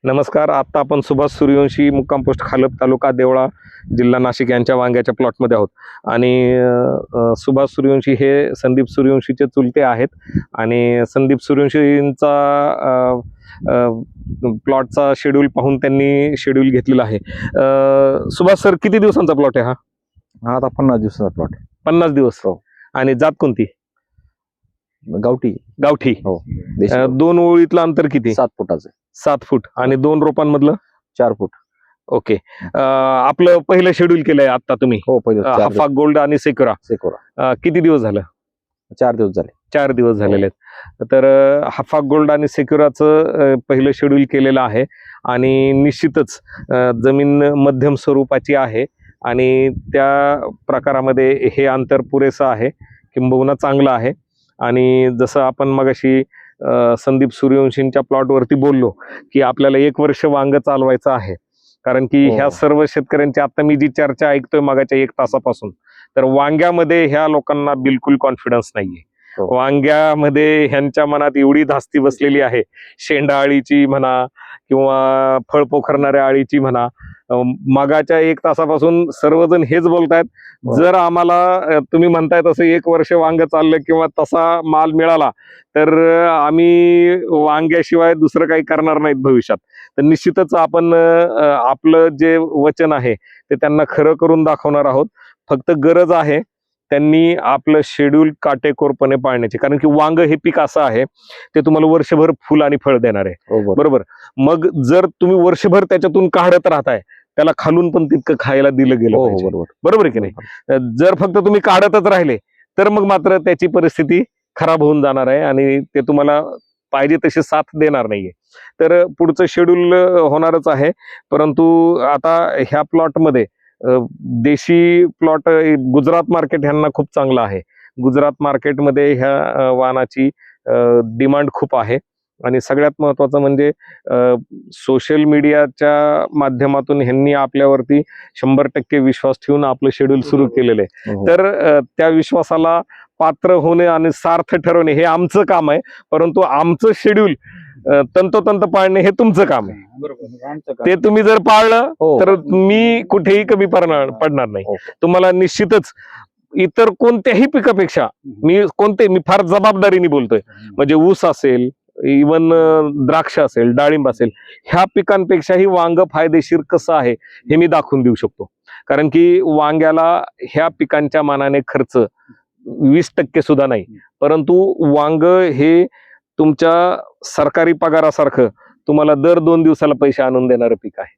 नमस्कार. आता आपण सुभाष सूर्यवंशी मुक्काम पोस्ट खालप तालुका देवळा जिल्हा नाशिक यांच्या वांग्याच्या प्लॉटमध्ये आहोत आणि सुभाष सूर्यवंशी हे संदीप सूर्यवंशीचे चुलते आहेत आणि संदीप सूर्यवंशींचा प्लॉटचा शेड्यूल पाहून त्यांनी शेड्यूल घेतलेला आहे. सुभाष सर, किती दिवसांचा प्लॉट आहे हा? हा आता 50 दिवसाचा प्लॉट आहे. 50 दिवस. हो. आणि जात कोणती? गावठी. गावठी. हो. दोन ओळीतलं अंतर किती? 7 फुटाचं. 7 फूट. आणि 2 रोपांमधलं 4 फूट. ओके. आपलं पहिलं शेड्यूल केलंय आता तुम्ही? हो, पहिलं हफा गोल्ड आणि सेक्युरा. किती दिवस झालं? 4 दिवस झाले. 4 दिवस झालेले आहेत. तर हफा गोल्ड आणि सेक्युराचं पहिलं शेड्यूल केलेलं आहे आणि निश्चितच जमीन मध्यम स्वरूपाची आहे आणि त्या प्रकारामध्ये हे अंतर पुरेसं आहे, किंबहुना चांगलं आहे. आणि जसं आपण मगाशी संदीप सूर्यवंशींच्या प्लॉटवरती बोललो की आपल्याला 1 वर्ष वांग चालवायचं आहे, कारण की ह्या सर्व शेतकऱ्यांची आता मी जी चर्चा ऐकतोय मागाच्या 1 तासापासून, तर वांग्यामध्ये ह्या लोकांना बिलकुल कॉन्फिडन्स नाहीये. वांग्यामध्ये ह्यांच्या मनात एवढी धास्ती बसलेली आहे, शेंडा अळीची म्हणा किंवा फळ पोखरणाऱ्या अळीची म्हणा. मागाच्या 1 तासापासून सर्वजण हेच बोलतायत, जर आम्हाला तुम्ही म्हणताय तसं 1 वर्ष वांग चाललं किंवा तसा माल मिळाला तर आम्ही वांग्याशिवाय दुसरं काही करणार नाहीत भविष्यात. तर निश्चितच आपण आपलं जे वचन आहे ते त्यांना खरं करून दाखवणार आहोत. फक्त गरज आहे त्यांनी आपलं शेड्यूल काटेकोरपणे पाळण्याची, कारण की वांग हे पीक असं आहे ते तुम्हाला वर्षभर फुल आणि फळ देणार आहे. बरोबर. मग जर तुम्ही वर्षभर त्याच्यातून काढत राहताय, त्याला खालून पण तितकं खायला दिलं गेलं पाहिजे. बरोबर आहे की नाही? जर फक्त तुम्ही काढतच राहिले तर मग मात्र त्याची परिस्थिती खराब होऊन जाणार आहे आणि ते तुम्हाला पाहिजे तशी साथ देणार नाहीये. तर पुढचं शेड्यूल होणारच आहे, परंतु आता ह्या प्लॉटमध्ये देशी प्लॉट गुजरात मार्केट ह्यांना खूप चांगलं आहे. गुजरात मार्केटमध्ये ह्या वाहनाची डिमांड खूप आहे आणि सगळ्यात महत्वाचं म्हणजे सोशल मीडियाच्या माध्यमातून ह्यांनी आपल्यावरती 100% विश्वास ठेवून आपलं शेड्यूल सुरू केलेलं आहे. तर त्या विश्वासाला पात्र होणे आणि सार्थ ठरवणे हे आमचं काम आहे, परंतु आमचं शेड्यूल तंतोतंत पाळणे हे तुमचं काम आहे. ते तुम्ही जर पाळलं तर मी कुठेही कमी पडणार नाही. तुम्हाला निश्चितच इतर कोणत्याही पिकापेक्षा मी फार जबाबदारीने बोलतोय, म्हणजे ऊस असेल, इवन द्राक्ष असेल, डाळिंब असेल, ह्या पिकांपेक्षाही वांग फायदेशीर कसं आहे हे मी दाखवून देऊ शकतो. कारण की वांग्याला ह्या पिकांच्या मानाने खर्च 20% सुद्धा नाही, परंतु वांग हे तुमच्या सरकारी पगारासारखं तुम्हाला दर 2 दिवसाला पैसे आणून देणारं पीक आहे.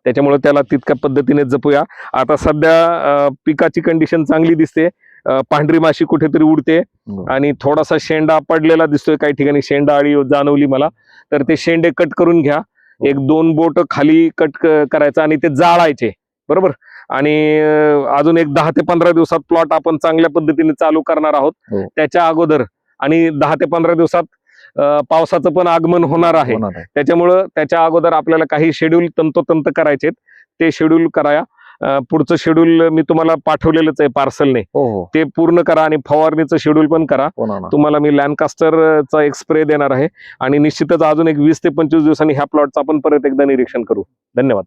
त्याच्यामुळे त्याला तितक्या पद्धतीने जपूया. आता सध्या पिकाची कंडिशन चांगली दिसते, पांढरी माशी कुठेतरी उडते आणि थोडासा शेंडा पडलेला दिसतोय, काही ठिकाणी शेंडा अळी जाणवली मला. तर ते शेंडे कट करून घ्या, 1-2 बोट खाली कट करायचं आणि ते जाळायचे. बरोबर. आणि अजून एक 10 ते 15 दिवसात प्लॉट आपण चांगल्या पद्धतीने चालू करणार आहोत. त्याच्या अगोदर आणि 10 ते 15 दिवसात पावसाचं पण आगमन होणार आहे. त्याच्यामुळं त्याच्या अगोदर आपल्याला काही शेड्यूल तंतोतंत करायचे, ते शेड्यूल करा. पुढचं शेड्यूल मी तुम्हाला पाठवलेलंच आहे पार्सलने, ते पूर्ण करा आणि फवारणीचं शेड्यूल पण करा. तुम्हाला मी लँकास्टरचा एक स्प्रे देणार आहे आणि निश्चितच अजून एक 20 ते 25 दिवसांनी ह्या प्लॉटचं आपण परत एकदा निरीक्षण करू. धन्यवाद.